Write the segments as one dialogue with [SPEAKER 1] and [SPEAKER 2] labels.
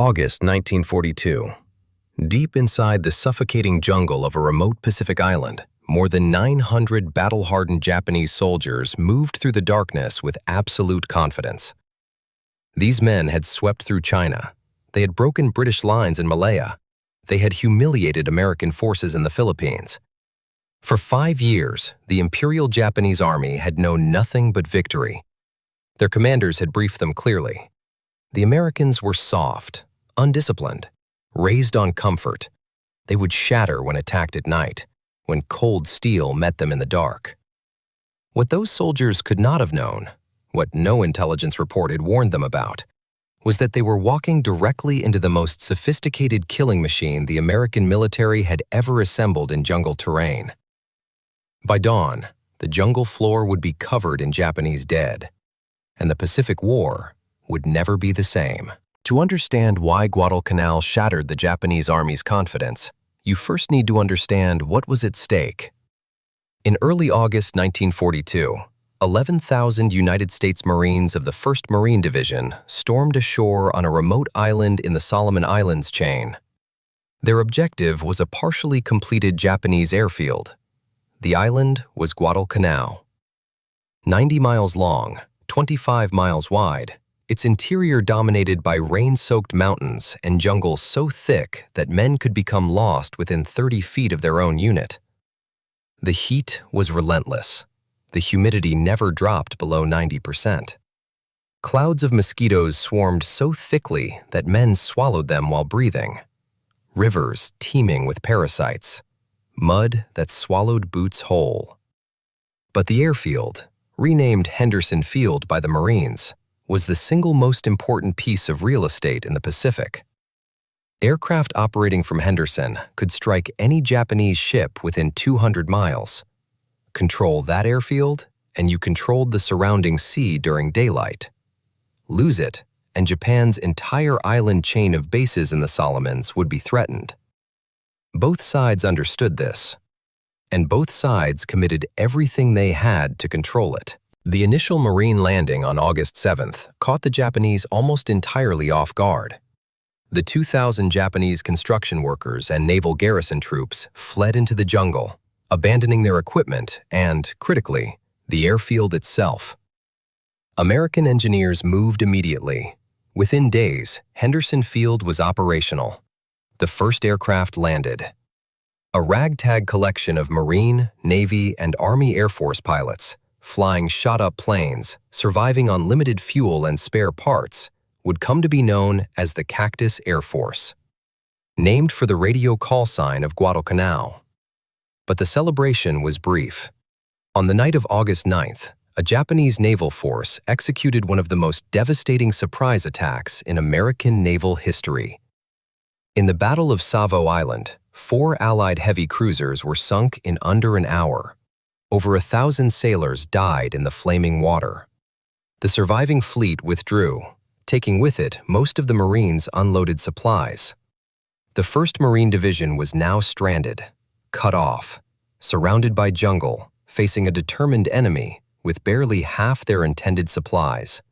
[SPEAKER 1] August 1942. Deep inside the suffocating jungle of a remote Pacific island, more than 900 battle-hardened Japanese soldiers moved through the darkness with absolute confidence. These men had swept through China. They had broken British lines in Malaya. They had humiliated American forces in the Philippines. For 5 years, the Imperial Japanese Army had known nothing but victory. Their commanders had briefed them clearly. The Americans were soft, undisciplined, raised on comfort. They would shatter when attacked at night, when cold steel met them in the dark. What those soldiers could not have known, what no intelligence report had warned them about, was that they were walking directly into the most sophisticated killing machine the American military had ever assembled in jungle terrain. By dawn, the jungle floor would be covered in Japanese dead, and the Pacific War would never be the same. To understand why Guadalcanal shattered the Japanese Army's confidence, you first need to understand what was at stake. In early August 1942, 11,000 United States Marines of the 1st Marine Division stormed ashore on a remote island in the Solomon Islands chain. Their objective was a partially completed Japanese airfield. The island was Guadalcanal. 90 miles long, 25 miles wide, its interior dominated by rain-soaked mountains and jungle so thick that men could become lost within 30 feet of their own unit. The heat was relentless. The humidity never dropped below 90%. Clouds of mosquitoes swarmed so thickly that men swallowed them while breathing. Rivers teeming with parasites. Mud that swallowed boots whole. But the airfield, renamed Henderson Field by the Marines, was the single most important piece of real estate in the Pacific. Aircraft operating from Henderson could strike any Japanese ship within 200 miles. Control that airfield, and you controlled the surrounding sea during daylight. Lose it, and Japan's entire island chain of bases in the Solomons would be threatened. Both sides understood this, and both sides committed everything they had to control it. The initial Marine landing on August 7th caught the Japanese almost entirely off guard. The 2,000 Japanese construction workers and naval garrison troops fled into the jungle, abandoning their equipment and, critically, the airfield itself. American engineers moved immediately. Within days, Henderson Field was operational. The first aircraft landed. A ragtag collection of Marine, Navy, and Army Air Force pilots, flying shot-up planes, surviving on limited fuel and spare parts, would come to be known as the Cactus Air Force, named for the radio call sign of Guadalcanal. But the celebration was brief. On the night of August 9th, a Japanese naval force executed one of the most devastating surprise attacks in American naval history. In the Battle of Savo Island, 4 Allied heavy cruisers were sunk in under an hour. Over 1,000 sailors died in the flaming water. The surviving fleet withdrew, taking with it most of the Marines' unloaded supplies. The 1st Marine Division was now stranded, cut off, surrounded by jungle, facing a determined enemy with barely half their intended supplies.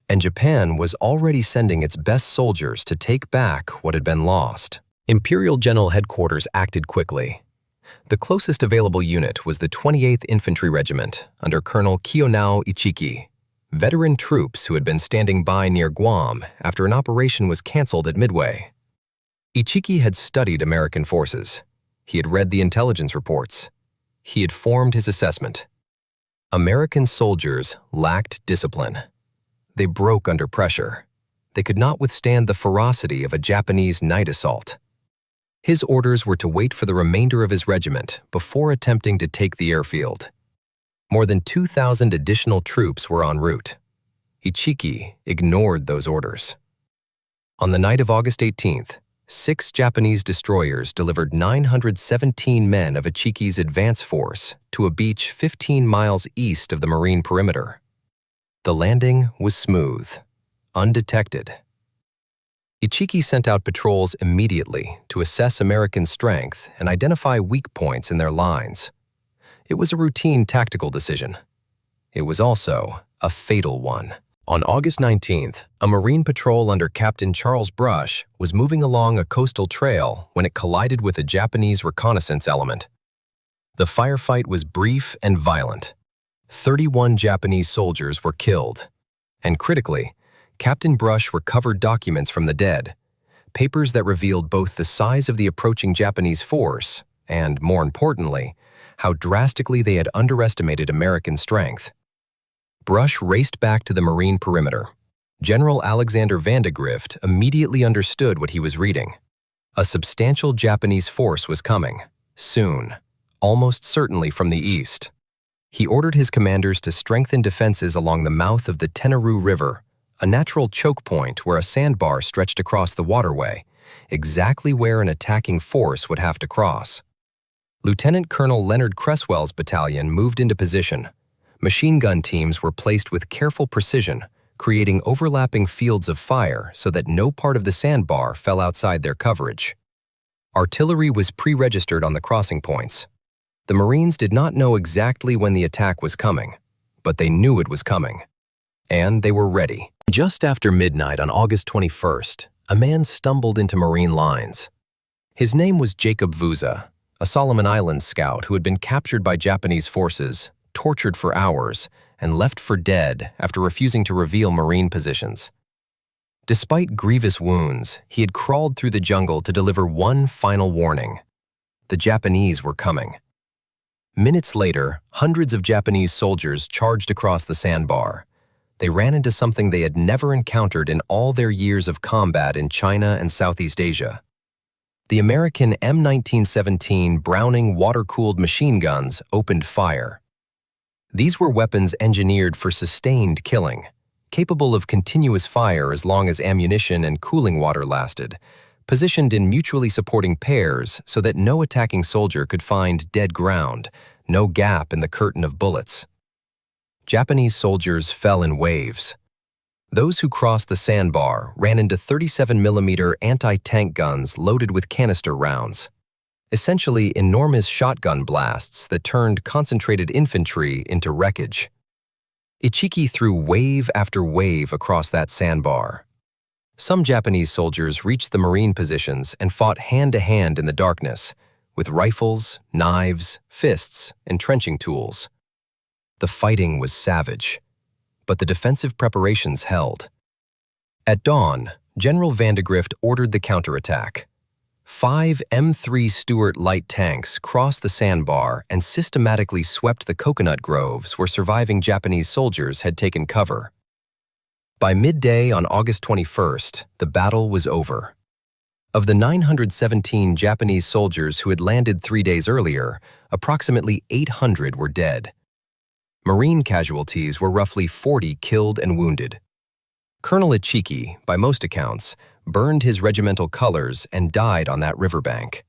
[SPEAKER 1] And Japan was already sending its best soldiers to take back what had been lost. Imperial General Headquarters acted quickly. The closest available unit was the 28th Infantry Regiment under Colonel Kiyonao Ichiki, veteran troops who had been standing by near Guam after an operation was canceled at Midway. Ichiki had studied American forces. He had read the intelligence reports. He had formed his assessment. American soldiers lacked discipline. They broke under pressure. They could not withstand the ferocity of a Japanese night assault. His orders were to wait for the remainder of his regiment before attempting to take the airfield. More than 2,000 additional troops were en route. Ichiki ignored those orders. On the night of August 18th, 6 Japanese destroyers delivered 917 men of Ichiki's advance force to a beach 15 miles east of the marine perimeter. The landing was smooth, undetected. Ichiki sent out patrols immediately to assess American strength and identify weak points in their lines. It was a routine tactical decision. It was also a fatal one. On August 19th, a Marine patrol under Captain Charles Brush was moving along a coastal trail when it collided with a Japanese reconnaissance element. The firefight was brief and violent. 31 Japanese soldiers were killed. And critically, Captain Brush recovered documents from the dead, papers that revealed both the size of the approaching Japanese force and, more importantly, how drastically they had underestimated American strength. Brush raced back to the Marine perimeter. General Alexander Vandegrift immediately understood what he was reading. A substantial Japanese force was coming, soon, almost certainly from the east. He ordered his commanders to strengthen defenses along the mouth of the Ilu River, a natural choke point where a sandbar stretched across the waterway, exactly where an attacking force would have to cross. Lieutenant Colonel Leonard Cresswell's battalion moved into position. Machine gun teams were placed with careful precision, creating overlapping fields of fire so that no part of the sandbar fell outside their coverage. Artillery was pre-registered on the crossing points. The Marines did not know exactly when the attack was coming, but they knew it was coming. And they were ready. Just after midnight on August 21st, a man stumbled into Marine lines. His name was Jacob Vuza, a Solomon Islands scout who had been captured by Japanese forces, tortured for hours, and left for dead after refusing to reveal Marine positions. Despite grievous wounds, he had crawled through the jungle to deliver one final warning. The Japanese were coming. Minutes later, hundreds of Japanese soldiers charged across the sandbar. They ran into something they had never encountered in all their years of combat in China and Southeast Asia. The American M1917 Browning water-cooled machine guns opened fire. These were weapons engineered for sustained killing, capable of continuous fire as long as ammunition and cooling water lasted, positioned in mutually supporting pairs so that no attacking soldier could find dead ground, no gap in the curtain of bullets. Japanese soldiers fell in waves. Those who crossed the sandbar ran into 37mm anti-tank guns loaded with canister rounds. Essentially enormous shotgun blasts that turned concentrated infantry into wreckage. Ichiki threw wave after wave across that sandbar. Some Japanese soldiers reached the Marine positions and fought hand-to-hand in the darkness, with rifles, knives, fists, and trenching tools. The fighting was savage, but the defensive preparations held. At dawn, General Vandegrift ordered the counterattack. 5 M3 Stuart light tanks crossed the sandbar and systematically swept the coconut groves where surviving Japanese soldiers had taken cover. By midday on August 21st, the battle was over. Of the 917 Japanese soldiers who had landed 3 days earlier, approximately 800 were dead. Marine casualties were roughly 40 killed and wounded. Colonel Ichiki, by most accounts, burned his regimental colors and died on that riverbank.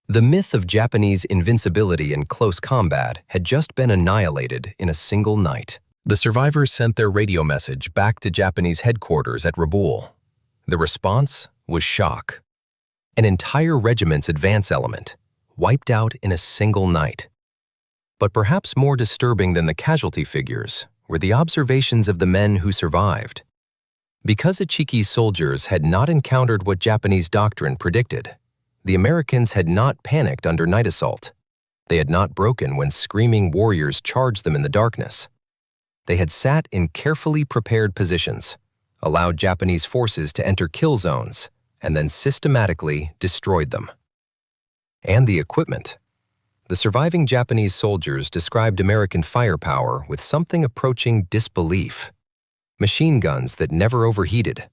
[SPEAKER 1] The myth of Japanese invincibility in close combat had just been annihilated in a single night. The survivors sent their radio message back to Japanese headquarters at Rabaul. The response was shock. An entire regiment's advance element, wiped out in a single night. But perhaps more disturbing than the casualty figures were the observations of the men who survived. Because Ichiki's soldiers had not encountered what Japanese doctrine predicted, the Americans had not panicked under night assault. They had not broken when screaming warriors charged them in the darkness. They had sat in carefully prepared positions, allowed Japanese forces to enter kill zones, and then systematically destroyed them. And the equipment. The surviving Japanese soldiers described American firepower with something approaching disbelief. Machine guns that never overheated.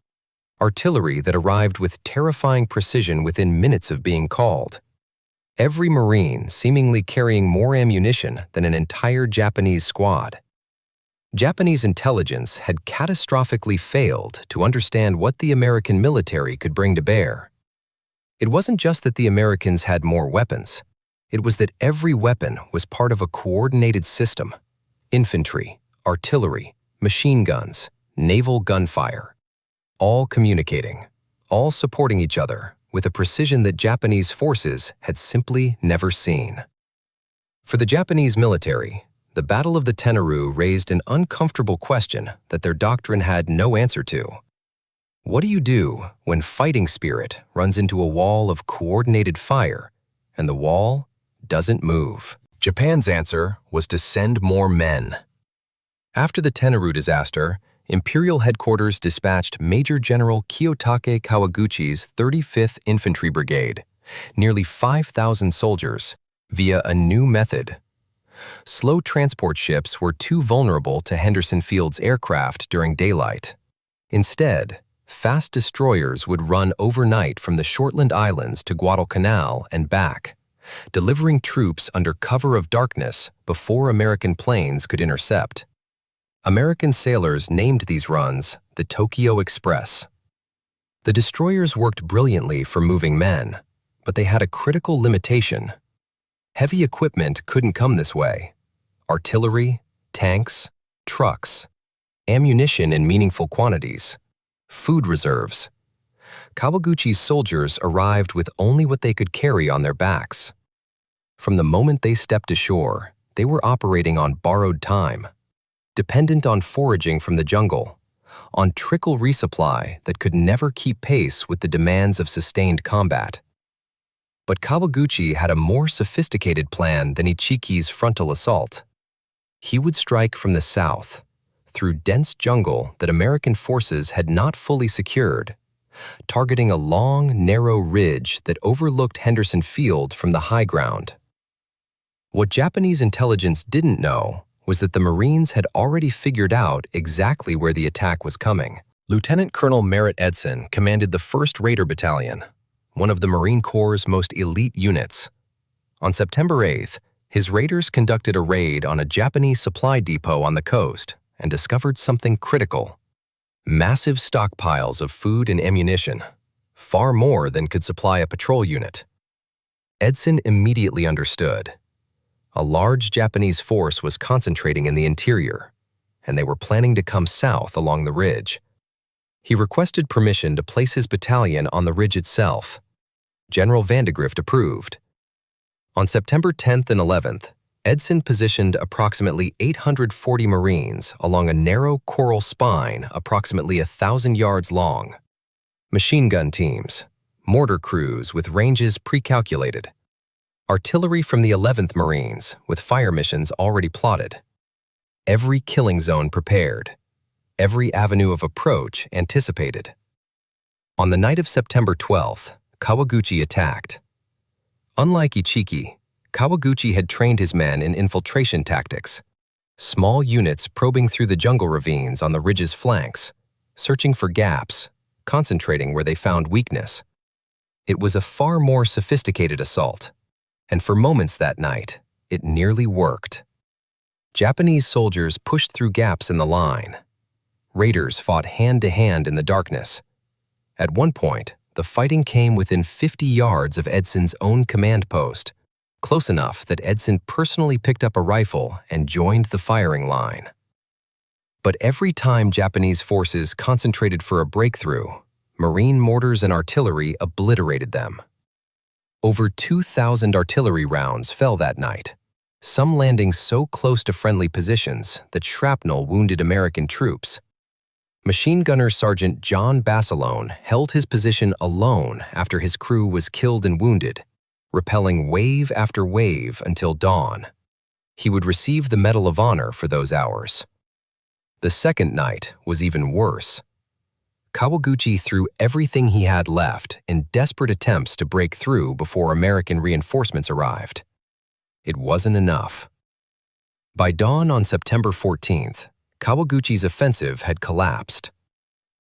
[SPEAKER 1] Artillery that arrived with terrifying precision within minutes of being called. Every Marine seemingly carrying more ammunition than an entire Japanese squad. Japanese intelligence had catastrophically failed to understand what the American military could bring to bear. It wasn't just that the Americans had more weapons. It was that every weapon was part of a coordinated system. Infantry, artillery, machine guns, naval gunfire. All communicating, all supporting each other with a precision that Japanese forces had simply never seen. For the Japanese military, the the Battle of the Tenaru raised an uncomfortable question that their doctrine had no answer to. What do you do when fighting spirit runs into a wall of coordinated fire and the wall doesn't move? Japan's answer was to send more men. After the Tenaru disaster, Imperial headquarters dispatched Major General Kiyotake Kawaguchi's 35th Infantry Brigade, nearly 5,000 soldiers, via a new method. Slow transport ships were too vulnerable to Henderson Field's aircraft during daylight. Instead, fast destroyers would run overnight from the Shortland Islands to Guadalcanal and back, delivering troops under cover of darkness before American planes could intercept. American sailors named these runs the Tokyo Express. The destroyers worked brilliantly for moving men, but they had a critical limitation. Heavy equipment couldn't come this way. Artillery, tanks, trucks, ammunition in meaningful quantities, food reserves. Kawaguchi's soldiers arrived with only what they could carry on their backs. From the moment they stepped ashore, they were operating on borrowed time, dependent on foraging from the jungle, on trickle resupply that could never keep pace with the demands of sustained combat. But Kawaguchi had a more sophisticated plan than Ichiki's frontal assault. He would strike from the south, through dense jungle that American forces had not fully secured, targeting a long, narrow ridge that overlooked Henderson Field from the high ground. What Japanese intelligence didn't know was that the Marines had already figured out exactly where the attack was coming. Lieutenant Colonel Merritt Edson commanded the 1st Raider Battalion, one of the Marine Corps' most elite units. On September 8th, his raiders conducted a raid on a Japanese supply depot on the coast and discovered something critical: massive stockpiles of food and ammunition, far more than could supply a patrol unit. Edson immediately understood. A large Japanese force was concentrating in the interior, and they were planning to come south along the ridge. He requested permission to place his battalion on the ridge itself. General Vandegrift approved. On September 10th and 11th, Edson positioned approximately 840 Marines along a narrow coral spine approximately 1,000 yards long. Machine gun teams, mortar crews with ranges pre-calculated, artillery from the 11th Marines with fire missions already plotted. Every killing zone prepared, every avenue of approach anticipated. On the night of September 12th, Kawaguchi attacked. Unlike Ichiki, Kawaguchi had trained his men in infiltration tactics, small units probing through the jungle ravines on the ridge's flanks, searching for gaps, concentrating where they found weakness. It was a far more sophisticated assault, and for moments that night, it nearly worked. Japanese soldiers pushed through gaps in the line. Raiders fought hand-to-hand in the darkness. At one point, the fighting came within 50 yards of Edson's own command post, close enough that Edson personally picked up a rifle and joined the firing line. But every time Japanese forces concentrated for a breakthrough, Marine mortars and artillery obliterated them. Over 2,000 artillery rounds fell that night, some landing so close to friendly positions that shrapnel wounded American troops. Machine gunner Sergeant John Basilone held his position alone after his crew was killed and wounded, repelling wave after wave until dawn. He would receive the Medal of Honor for those hours. The second night was even worse. Kawaguchi threw everything he had left in desperate attempts to break through before American reinforcements arrived. It wasn't enough. By dawn on September 14th, Kawaguchi's offensive had collapsed.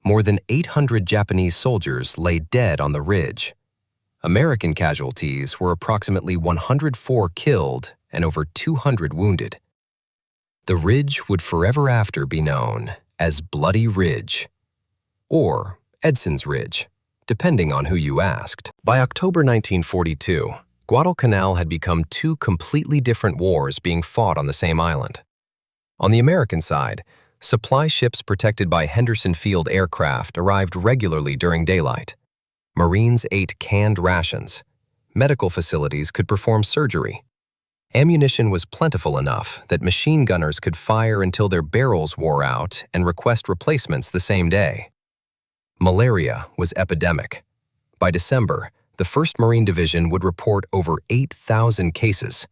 [SPEAKER 1] More than 800 Japanese soldiers lay dead on the ridge. American casualties were approximately 104 killed and over 200 wounded. The ridge would forever after be known as Bloody Ridge, or Edson's Ridge, depending on who you asked. By October 1942, Guadalcanal had become two completely different wars being fought on the same island. On the American side, supply ships protected by Henderson Field aircraft arrived regularly during daylight. Marines ate canned rations. Medical facilities could perform surgery. Ammunition was plentiful enough that machine gunners could fire until their barrels wore out and request replacements the same day. Malaria was epidemic. By December, the 1st Marine Division would report over 8,000 cases,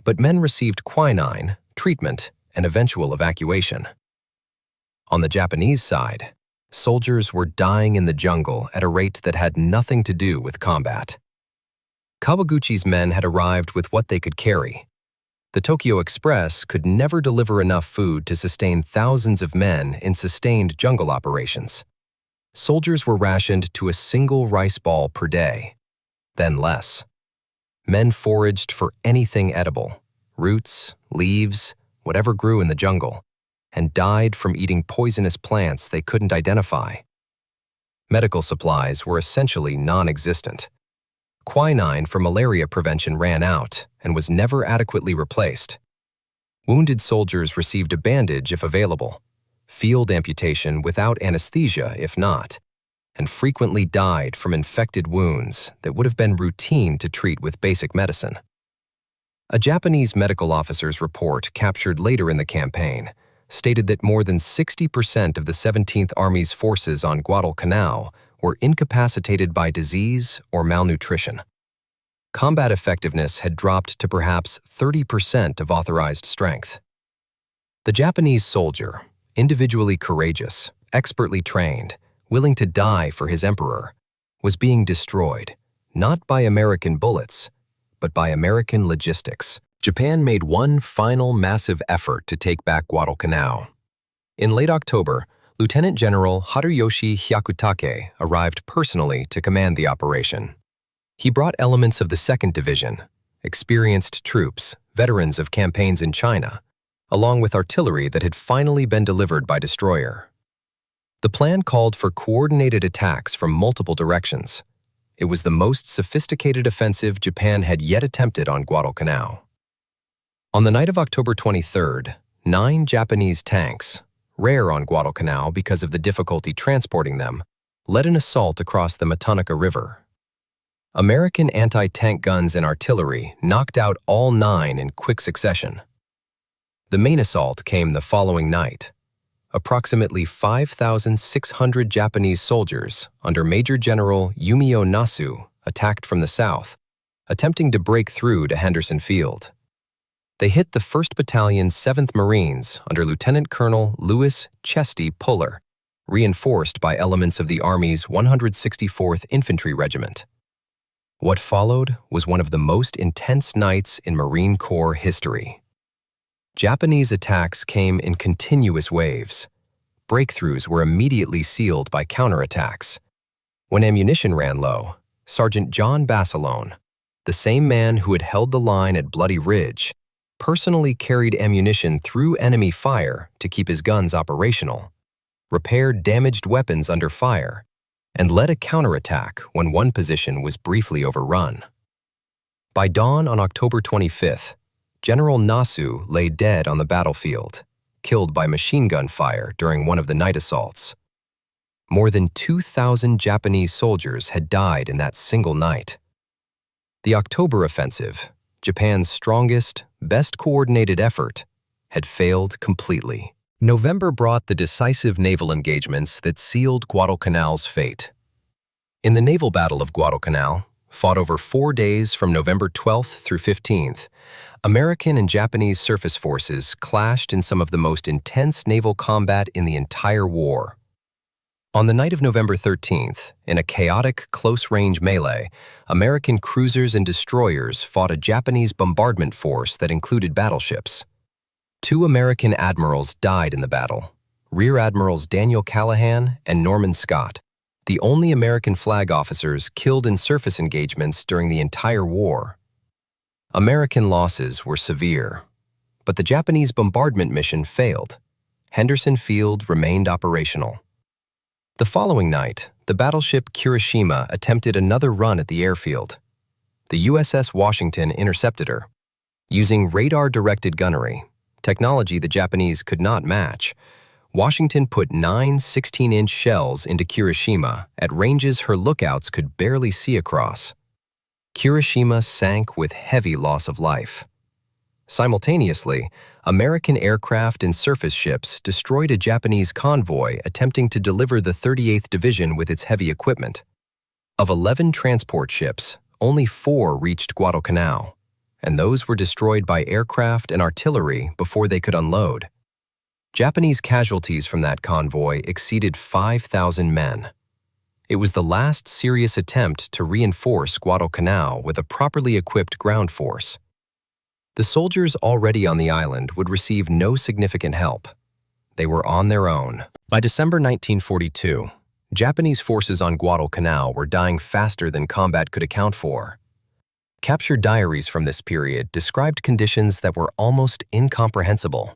[SPEAKER 1] but men received quinine, treatment, and eventual evacuation. On the Japanese side, soldiers were dying in the jungle at a rate that had nothing to do with combat. Kawaguchi's men had arrived with what they could carry. The Tokyo Express could never deliver enough food to sustain thousands of men in sustained jungle operations. Soldiers were rationed to a single rice ball per day, then less. Men foraged for anything edible, roots, leaves, whatever grew in the jungle, and died from eating poisonous plants they couldn't identify. Medical supplies were essentially non-existent. Quinine for malaria prevention ran out and was never adequately replaced. Wounded soldiers received a bandage if available, field amputation without anesthesia if not, and frequently died from infected wounds that would have been routine to treat with basic medicine. A Japanese medical officer's report captured later in the campaign stated that more than 60% of the 17th Army's forces on Guadalcanal were incapacitated by disease or malnutrition. Combat effectiveness had dropped to perhaps 30% of authorized strength. The Japanese soldier, individually courageous, expertly trained, willing to die for his emperor, was being destroyed, not by American bullets, but by American logistics. Japan made one final massive effort to take back Guadalcanal. In late October, Lieutenant General Haruyoshi Hyakutake arrived personally to command the operation. He brought elements of the 2nd Division, experienced troops, veterans of campaigns in China, along with artillery that had finally been delivered by destroyer. The plan called for coordinated attacks from multiple directions. It was the most sophisticated offensive Japan had yet attempted on Guadalcanal. On the night of October 23rd, 9 Japanese tanks, rare on Guadalcanal because of the difficulty transporting them, led an assault across the Meticulously River. American anti-tank guns and artillery knocked out all 9 in quick succession. The main assault came the following night. Approximately 5,600 Japanese soldiers under Major General Yumio Nasu attacked from the south, attempting to break through to Henderson Field. They hit the 1st Battalion's 7th Marines under Lieutenant Colonel Louis Chesty Puller, reinforced by elements of the Army's 164th Infantry Regiment. What followed was one of the most intense nights in Marine Corps history. Japanese attacks came in continuous waves. Breakthroughs were immediately sealed by counterattacks. When ammunition ran low, Sergeant John Basilone, the same man who had held the line at Bloody Ridge, personally carried ammunition through enemy fire to keep his guns operational, repaired damaged weapons under fire, and led a counterattack when one position was briefly overrun. By dawn on October 25th, General Nasu lay dead on the battlefield, killed by machine gun fire during one of the night assaults. More than 2,000 Japanese soldiers had died in that single night. The October offensive, Japan's strongest, best coordinated effort, had failed completely. November brought the decisive naval engagements that sealed Guadalcanal's fate. In the naval battle of Guadalcanal, fought over 4 days from November 12th through 15th, American and Japanese surface forces clashed in some of the most intense naval combat in the entire war. On the night of November 13th, in a chaotic close-range melee, American cruisers and destroyers fought a Japanese bombardment force that included battleships. 2 American admirals died in the battle, Rear Admirals Daniel Callahan and Norman Scott, the only American flag officers killed in surface engagements during the entire war. American losses were severe, but the Japanese bombardment mission failed. Henderson Field remained operational. The following night, the battleship Kirishima attempted another run at the airfield. The USS Washington intercepted her. Using radar-directed gunnery, technology the Japanese could not match, Washington put 9 16-inch shells into Kirishima at ranges her lookouts could barely see across. Kirishima sank with heavy loss of life. Simultaneously, American aircraft and surface ships destroyed a Japanese convoy attempting to deliver the 38th Division with its heavy equipment. Of 11 transport ships, only 4 reached Guadalcanal, and those were destroyed by aircraft and artillery before they could unload. Japanese casualties from that convoy exceeded 5,000 men. It was the last serious attempt to reinforce Guadalcanal with a properly equipped ground force. The soldiers already on the island would receive no significant help. They were on their own. By December 1942, Japanese forces on Guadalcanal were dying faster than combat could account for. Captured diaries from this period described conditions that were almost incomprehensible.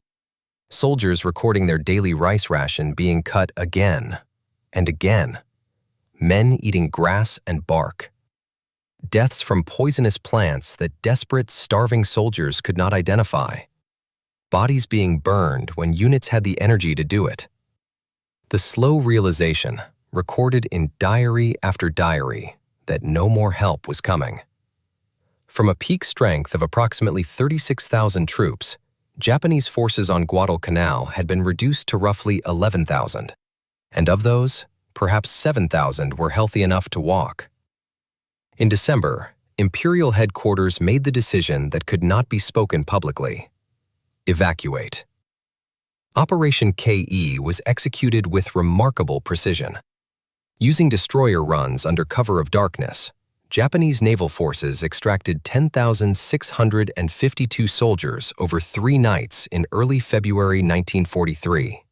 [SPEAKER 1] Soldiers recording their daily rice ration being cut again and again. Men eating grass and bark. Deaths from poisonous plants that desperate, starving soldiers could not identify. Bodies being burned when units had the energy to do it. The slow realization, recorded in diary after diary, that no more help was coming. From a peak strength of approximately 36,000 troops, Japanese forces on Guadalcanal had been reduced to roughly 11,000, and of those, perhaps 7,000 were healthy enough to walk. In December, Imperial headquarters made the decision that could not be spoken publicly: evacuate. Operation KE was executed with remarkable precision. Using destroyer runs under cover of darkness, Japanese naval forces extracted 10,652 soldiers over 3 nights in early February 1943.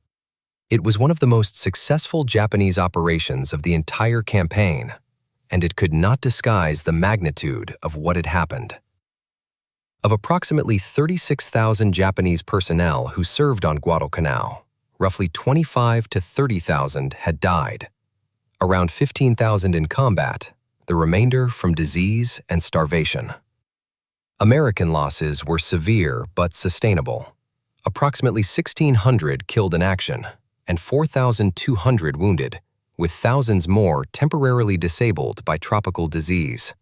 [SPEAKER 1] It was one of the most successful Japanese operations of the entire campaign, and it could not disguise the magnitude of what had happened. Of approximately 36,000 Japanese personnel who served on Guadalcanal, roughly 25 to 30,000 had died, around 15,000 in combat, the remainder from disease and starvation. American losses were severe but sustainable. Approximately 1,600 killed in action, and 4,200 wounded, with thousands more temporarily disabled by tropical disease.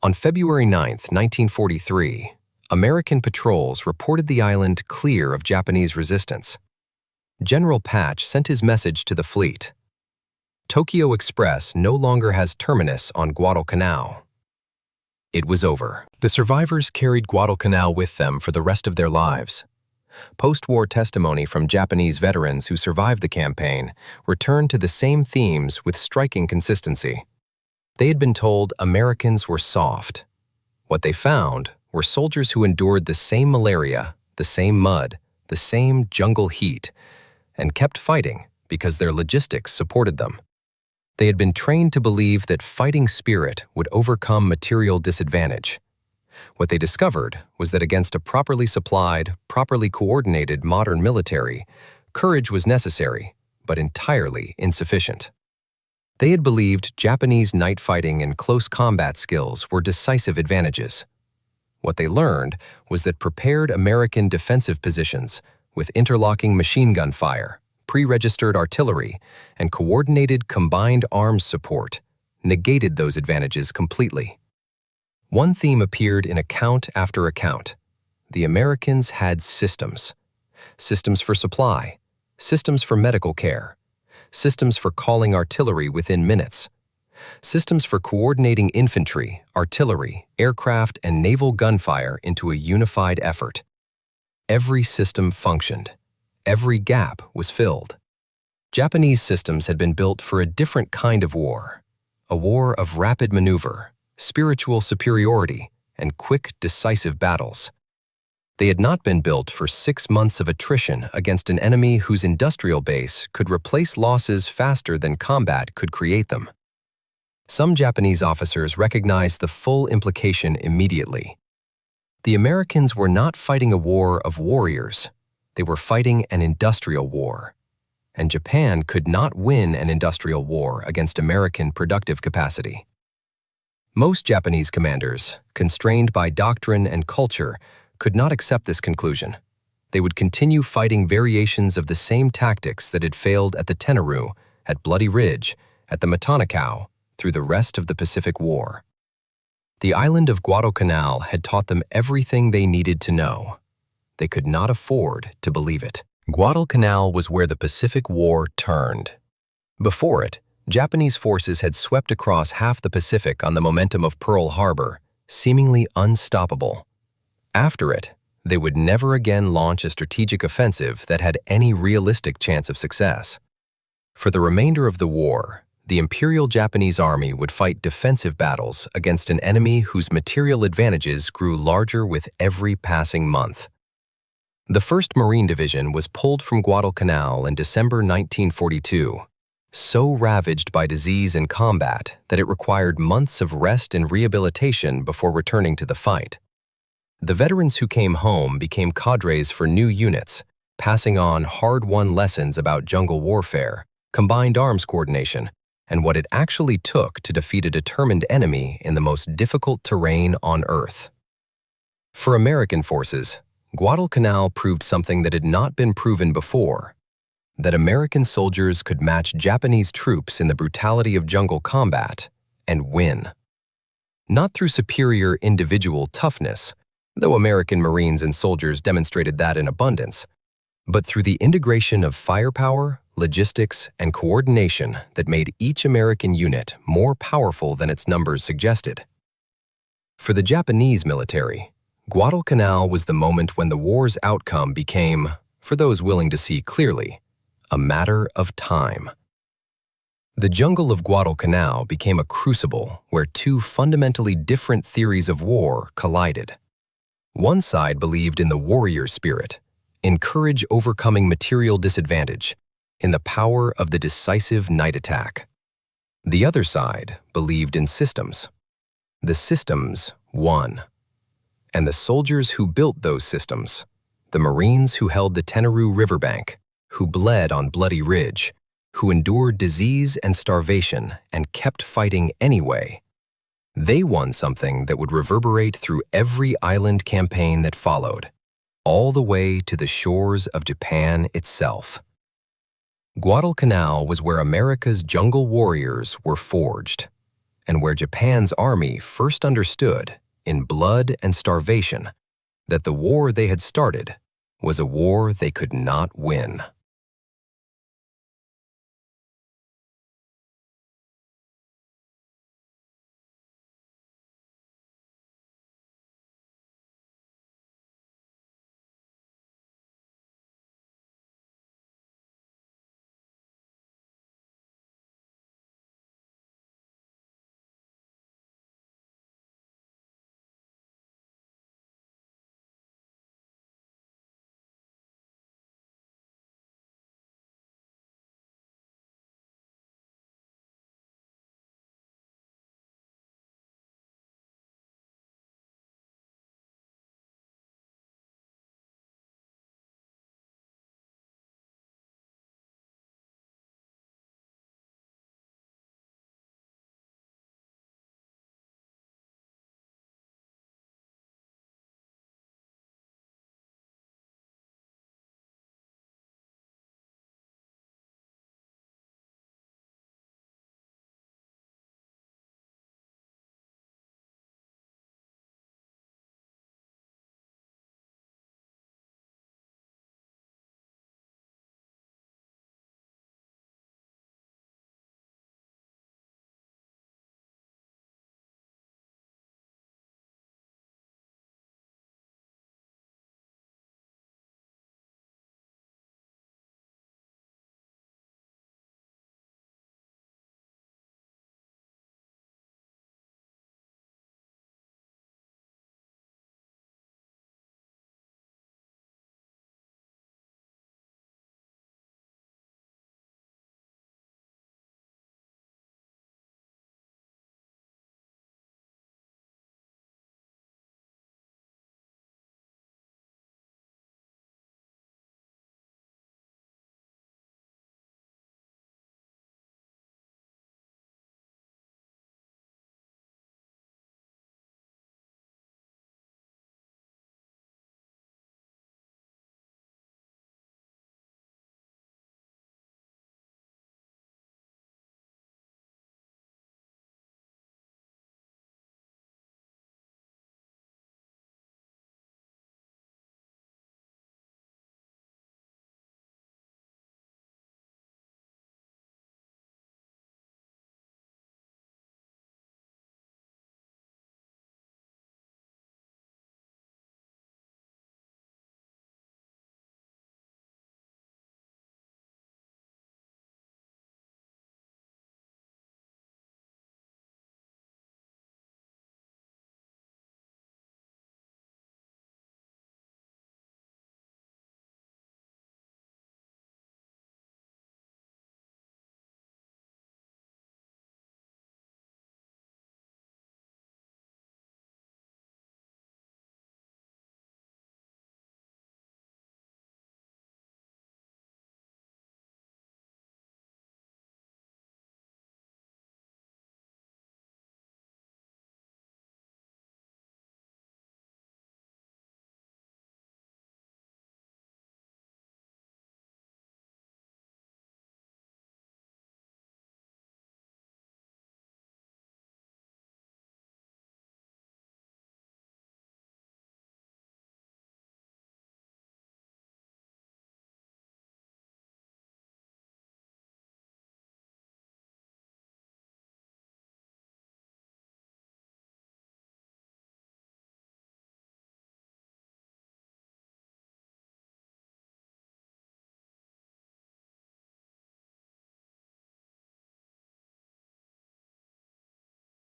[SPEAKER 1] On February 9, 1943, American patrols reported the island clear of Japanese resistance. General Patch sent his message to the fleet: Tokyo Express no longer has terminus on Guadalcanal. It was over. The survivors carried Guadalcanal with them for the rest of their lives. Post-war testimony from Japanese veterans who survived the campaign returned to the same themes with striking consistency. They had been told Americans were soft. What they found were soldiers who endured the same malaria, the same mud, the same jungle heat, and kept fighting because their logistics supported them. They had been trained to believe that fighting spirit would overcome material disadvantage. What they discovered was that against a properly supplied, properly coordinated modern military, courage was necessary, but entirely insufficient. They had believed Japanese night fighting and close combat skills were decisive advantages. What they learned was that prepared American defensive positions, with interlocking machine gun fire, pre-registered artillery, and coordinated combined arms support, negated those advantages completely. One theme appeared in account after account. The Americans had systems. Systems for supply, systems for medical care, systems for calling artillery within minutes, systems for coordinating infantry, artillery, aircraft, and naval gunfire into a unified effort. Every system functioned. Every gap was filled. Japanese systems had been built for a different kind of war, a war of rapid maneuver, spiritual superiority, and quick, decisive battles. They had not been built for 6 months of attrition against an enemy whose industrial base could replace losses faster than combat could create them. Some Japanese officers recognized the full implication immediately. The Americans were not fighting a war of warriors. They were fighting an industrial war. And Japan could not win an industrial war against American productive capacity. Most Japanese commanders, constrained by doctrine and culture, could not accept this conclusion. They would continue fighting variations of the same tactics that had failed at the Tenaru, at Bloody Ridge, at the Meticulously, through the rest of the Pacific War. The island of Guadalcanal had taught them everything they needed to know. They could not afford to believe it. Guadalcanal was where the Pacific War turned. Before it, Japanese forces had swept across half the Pacific on the momentum of Pearl Harbor, seemingly unstoppable. After it, they would never again launch a strategic offensive that had any realistic chance of success. For the remainder of the war, the Imperial Japanese Army would fight defensive battles against an enemy whose material advantages grew larger with every passing month. The 1st Marine Division was pulled from Guadalcanal in December 1942, so ravaged by disease and combat that it required months of rest and rehabilitation before returning to the fight. The veterans who came home became cadres for new units, passing on hard-won lessons about jungle warfare, combined arms coordination, and what it actually took to defeat a determined enemy in the most difficult terrain on Earth. For American forces, Guadalcanal proved something that had not been proven before, that American soldiers could match Japanese troops in the brutality of jungle combat and win. Not through superior individual toughness, though American Marines and soldiers demonstrated that in abundance, but through the integration of firepower, logistics, and coordination that made each American unit more powerful than its numbers suggested. For the Japanese military, Guadalcanal was the moment when the war's outcome became, for those willing to see clearly, a matter of time. The jungle of Guadalcanal became a crucible where two fundamentally different theories of war collided. One side believed in the warrior spirit, in courage overcoming material disadvantage, in the power of the decisive night attack. The other side believed in systems. The systems won. And the soldiers who built those systems, the Marines who held the Tenarú riverbank, who bled on Bloody Ridge, who endured disease and starvation and kept fighting anyway, they won something that would reverberate through every island campaign that followed, all the way to the shores of Japan itself. Guadalcanal was where America's jungle warriors were forged, and where Japan's army first understood, in blood and starvation, that the war they had started was a war they could not win.